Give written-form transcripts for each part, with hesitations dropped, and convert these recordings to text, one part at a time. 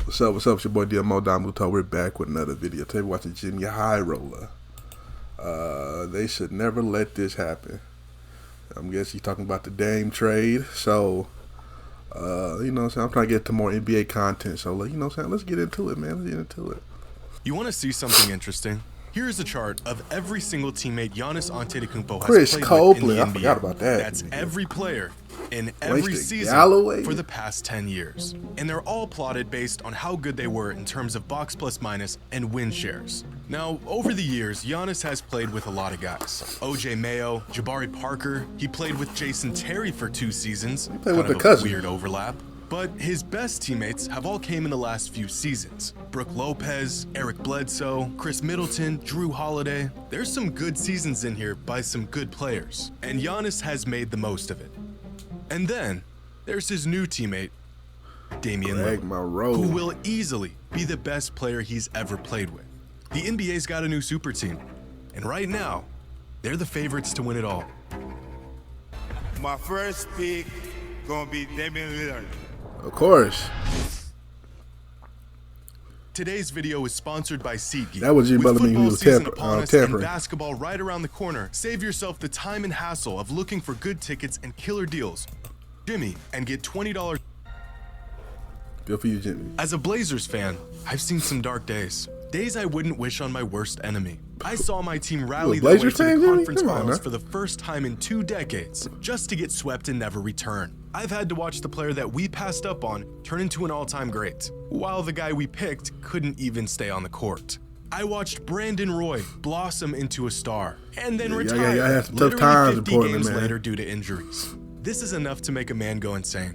What's up? What's up? It's your boy Domuto. We're back with another video. Today we're watching JxmyHighroller. They should never let this happen. I'm guessing you're talking about the Dame trade. So, you know what I'm saying? I'm trying to get to more NBA content. So, you know what I'm saying? Let's get into it, man. Let's get into it. You want to see something interesting? Here's a chart of every single teammate Giannis Antetokounmpo has Chris played Copeland. with in the I NBA. forgot about that. That's every player in every season Galloway for the past 10 years. And they're all plotted based on how good they were in terms of box plus minus and win shares. Now, over the years, Giannis has played with a lot of guys. OJ Mayo, Jabari Parker, he played with Jason Terry for 2 seasons. He played with Kind the of a cousin. weird overlap. But his best teammates have all came in the last few seasons. Brook Lopez, Eric Bledsoe, Chris Middleton, Drew Holiday. There's some good seasons in here by some good players, and Giannis has made the most of it. And then, there's his new teammate, Damian Lillard, who will easily be the best player he's ever played with. The NBA's got a new super team, and right now, they're the favorites to win it all. My first pick gonna be Damian Lillard. Of course. Today's video is sponsored by SeatGeek. That was you With telling me he football was season upon us and tampering. basketball right around the corner, save yourself the time and hassle of looking for good tickets and killer deals. Jimmy, and get $20. Good for you, Jimmy. As a Blazers fan, I've seen some dark days. Days I wouldn't wish on my worst enemy. I saw my team rally their way Blazers to the fan, Jimmy? conference Come on, finals man. for the first time in 2 decades, just to get swept and never return. I've had to watch the player that we passed up on turn into an all-time great, while the guy we picked couldn't even stay on the court. I watched Brandon Roy blossom into a star, and then retire I had some tough literally times in 50 Portland, games man. later due to injuries. This is enough to make a man go insane.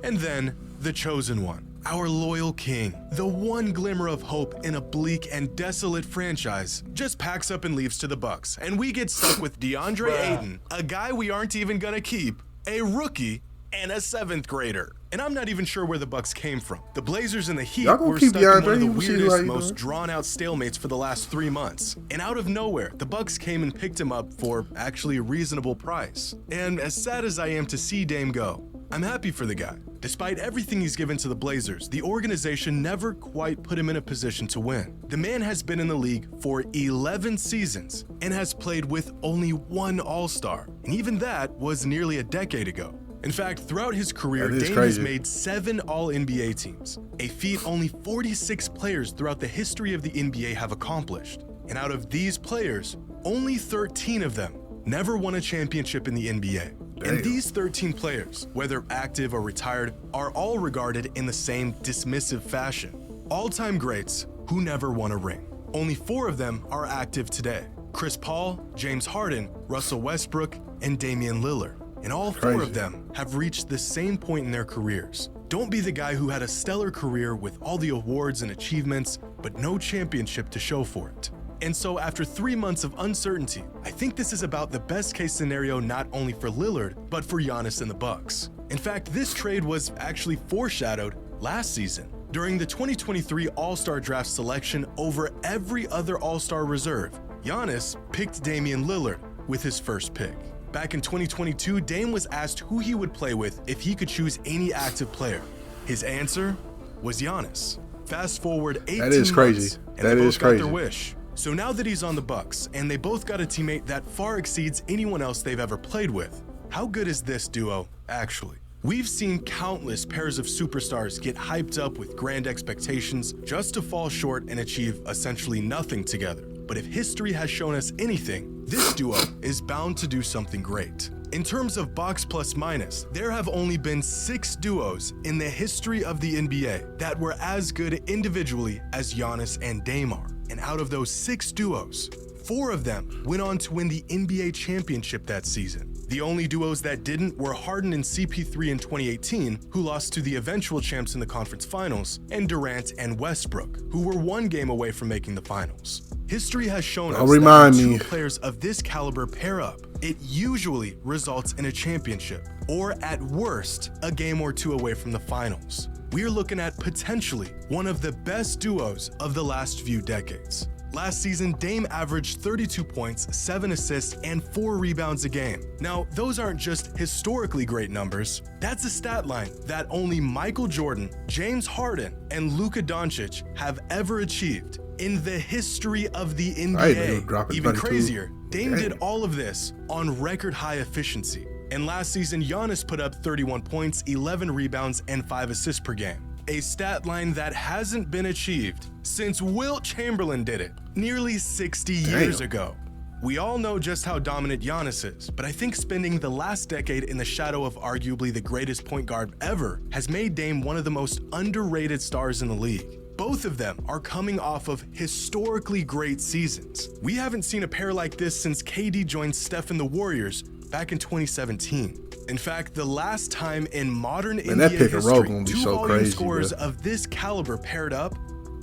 And then, the chosen one. Our loyal king, the one glimmer of hope in a bleak and desolate franchise, just packs up and leaves to the Bucks, and we get stuck with DeAndre Ayton, a guy we aren't even gonna keep, a rookie, and a 7th grader. And I'm not even sure where the Bucks came from. The Blazers and the Heat Y'all gonna were keep stuck in one DeAndre? of the We'll see how weirdest, you most doing. drawn-out stalemates for the last 3 months. And out of nowhere, the Bucks came and picked him up for actually a reasonable price. And as sad as I am to see Dame go, I'm happy for the guy. Despite everything he's given to the Blazers, the organization never quite put him in a position to win. The man has been in the league for 11 seasons and has played with only 1 All-Star. And even that was nearly a decade ago. In fact, throughout his career, That is Dame crazy. has made 7 All-NBA teams, a feat only 46 players throughout the history of the NBA have accomplished. And out of these players, only 13 of them never won a championship in the NBA. Damn. And these 13 players, whether active or retired, are all regarded in the same dismissive fashion. All-time greats who never won a ring. Only 4 of them are active today: Chris Paul, James Harden, Russell Westbrook, and Damian Lillard. And all 4 of them have reached the same point in their careers. Don't be the guy who had a stellar career with all the awards and achievements, but no championship to show for it. And so after 3 months of uncertainty, I think this is about the best case scenario not only for Lillard, but for Giannis and the Bucks. In fact, this trade was actually foreshadowed last season. During the 2023 All-Star Draft selection over every other All-Star reserve, Giannis picked Damian Lillard with his first pick. Back in 2022, Dame was asked who he would play with if he could choose any active player. His answer was Giannis. Fast forward 18 That is crazy. months, and That they is both got their crazy. wish. So now that he's on the Bucks, and they both got a teammate that far exceeds anyone else they've ever played with, how good is this duo, actually? We've seen countless pairs of superstars get hyped up with grand expectations just to fall short and achieve essentially nothing together. But if history has shown us anything, this duo is bound to do something great. In terms of box plus minus, there have only been 6 duos in the history of the NBA that were as good individually as Giannis and Dame are. And out of those 6 duos, 4 of them went on to win the NBA championship that season. The only duos that didn't were Harden and CP3 in 2018, who lost to the eventual champs in the conference finals, and Durant and Westbrook, who were 1 game away from making the finals. History has shown us that remind when me. 2 players of this caliber pair up, it usually results in a championship, or at worst, a game or 2 away from the finals. We're looking at potentially one of the best duos of the last few decades. Last season, Dame averaged 32 points, 7 assists, and 4 rebounds a game. Now, those aren't just historically great numbers. That's a stat line that only Michael Jordan, James Harden, and Luka Doncic have ever achieved in the history of the NBA. Even crazier, Dame did all of this on record high efficiency. And last season, Giannis put up 31 points, 11 rebounds, and 5 assists per game. A stat line that hasn't been achieved since Wilt Chamberlain did it nearly 60 years ago. We all know just how dominant Giannis is, but I think spending the last decade in the shadow of arguably the greatest point guard ever has made Dame one of the most underrated stars in the league. Both of them are coming off of historically great seasons. We haven't seen a pair like this since KD joined Steph and the Warriors back in 2017. In fact, the last time in modern NBA history two volume scorers of this caliber paired up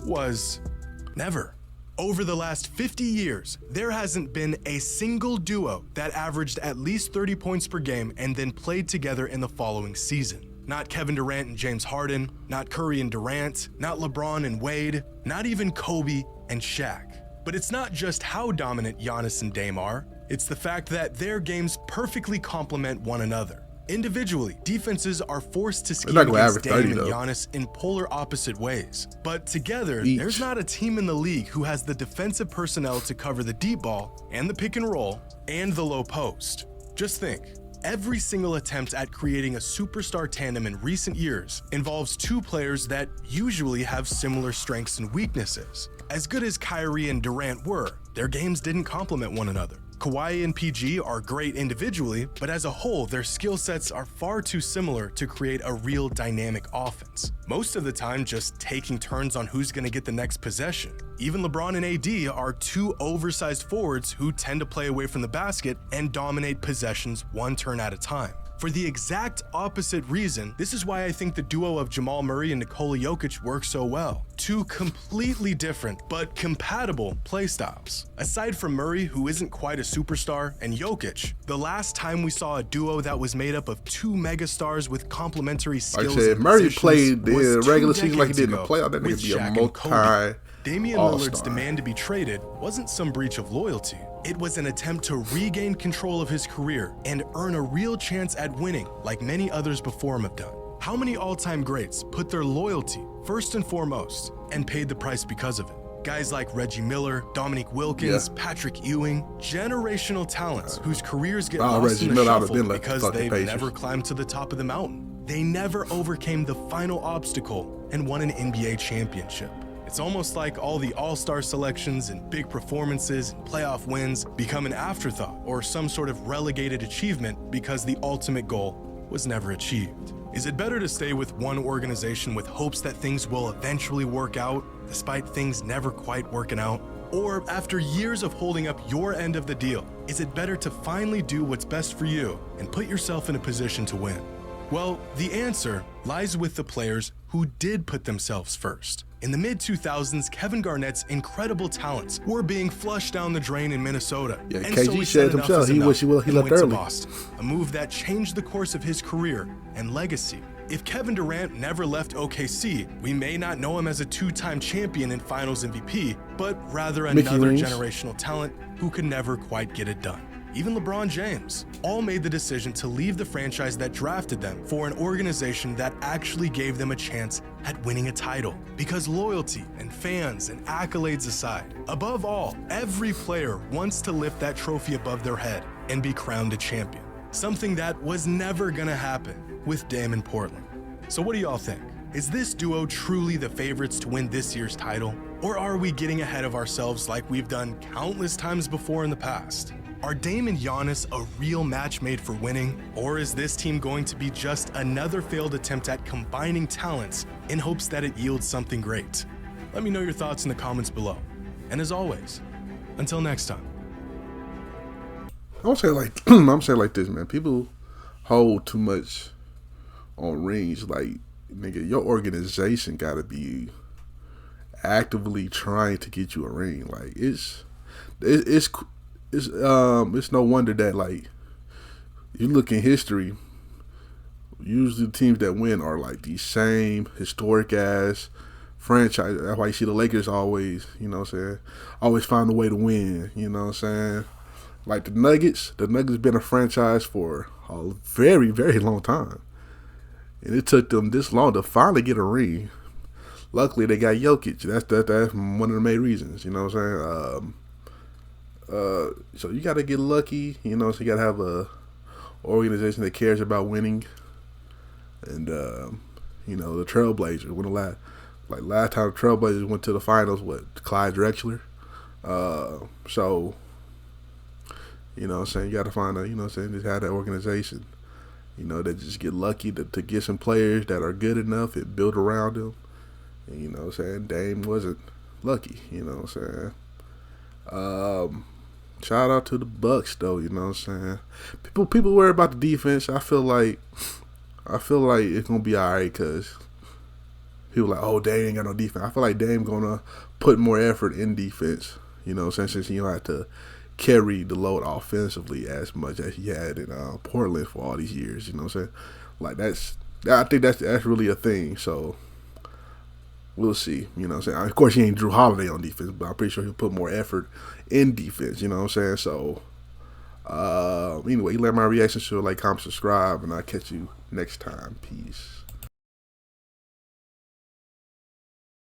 was never. Over the last 50 years, there hasn't been a single duo that averaged at least 30 points per game and then played together in the following season. Not Kevin Durant and James Harden, not Curry and Durant, not LeBron and Wade, not even Kobe and Shaq. But it's not just how dominant Giannis and Dame are, it's the fact that their games perfectly complement one another. Individually, defenses are forced to scheme against Dame and Giannis in polar opposite ways. But together, there's not a team in the league who has the defensive personnel to cover the deep ball and the pick and roll and the low post. Just think, every single attempt at creating a superstar tandem in recent years involves two players that usually have similar strengths and weaknesses. As good as Kyrie and Durant were, their games didn't complement one another. Kawhi and PG are great individually, but as a whole, their skill sets are far too similar to create a real dynamic offense. Most of the time, just taking turns on who's going to get the next possession. Even LeBron and AD are two oversized forwards who tend to play away from the basket and dominate possessions one turn at a time. For the exact opposite reason, this is why I think the duo of Jamal Murray and Nikola Jokic work so well. Two completely different but compatible playstyles. Aside from Murray, who isn't quite a superstar, and Jokic, the last time we saw a duo that was made up of two megastars with complementary skills and Murray played the regular season like he did in the playoff. That nigga be a multi Damian Lillard's demand to be traded wasn't some breach of loyalty. It was an attempt to regain control of his career and earn a real chance at winning like many others before him have done. How many all-time greats put their loyalty first and foremost and paid the price because of it? Guys like Reggie Miller, Dominique Wilkins, Patrick Ewing, generational talents whose careers get lost in the shuffle because they've never climbed to the top of the mountain. They never overcame the final obstacle and won an NBA championship. It's almost like all the all-star selections and big performances and playoff wins become an afterthought or some sort of relegated achievement because the ultimate goal was never achieved. Is it better to stay with one organization with hopes that things will eventually work out, despite things never quite working out? Or after years of holding up your end of the deal, is it better to finally do what's best for you and put yourself in a position to win? Well, the answer lies with the players who did put themselves first. In the mid-2000s, Kevin Garnett's incredible talents were being flushed down the drain in Minnesota. And so he said himself, he left early. To Boston, a move that changed the course of his career and legacy. If Kevin Durant never left OKC, we may not know him as a two-time champion and finals MVP, but rather another generational talent who could never quite get it done. Even LeBron James, all made the decision to leave the franchise that drafted them for an organization that actually gave them a chance at winning a title. Because loyalty and fans and accolades aside, above all, every player wants to lift that trophy above their head and be crowned a champion. Something that was never gonna happen with Dame in Portland. So what do y'all think? Is this duo truly the favorites to win this year's title? Or are we getting ahead of ourselves like we've done countless times before in the past? Are Dame and Giannis a real match made for winning? Or is this team going to be just another failed attempt at combining talents in hopes that it yields something great? Let me know your thoughts in the comments below. And as always, until next time. I'm saying like this, man. People hold too much on rings. Like, nigga, your organization gotta be actively trying to get you a ring. Like, it's no wonder that, like, you look in history, usually the teams that win are like these same historic ass franchise. That's why you see the Lakers always, you know what I'm saying, always find a way to win, you know what I'm saying? Like the Nuggets been a franchise for a very, very long time. And it took them this long to finally get a ring. Luckily, they got Jokic. That's one of the main reasons, you know what I'm saying? So you got to get lucky, you know, so you got to have a organization that cares about winning. And, you know, the Trailblazers, last time the Trailblazers went to the finals, Clyde Drexler. So, you know what I'm saying, you got to find you know what I'm saying, just have that organization, you know, that just get lucky to get some players that are good enough and build around them. And, you know what I'm saying, Dame wasn't lucky, you know what I'm saying. Shout out to the Bucks, though, you know what I'm saying. People worry about the defense. I feel like it's going to be all right because people like, oh, Dame ain't got no defense. I feel like Dame going to put more effort in defense, you know what I'm saying, since you don't have to carry the load offensively as much as he had in Portland for all these years, you know what I'm saying? Like, I think that's really a thing, so we'll see, you know what I'm saying? Of course, he ain't Drew Holiday on defense, but I'm pretty sure he'll put more effort in defense, you know what I'm saying? So, anyway, you like my reaction, so like, comment, subscribe, and I'll catch you next time. Peace.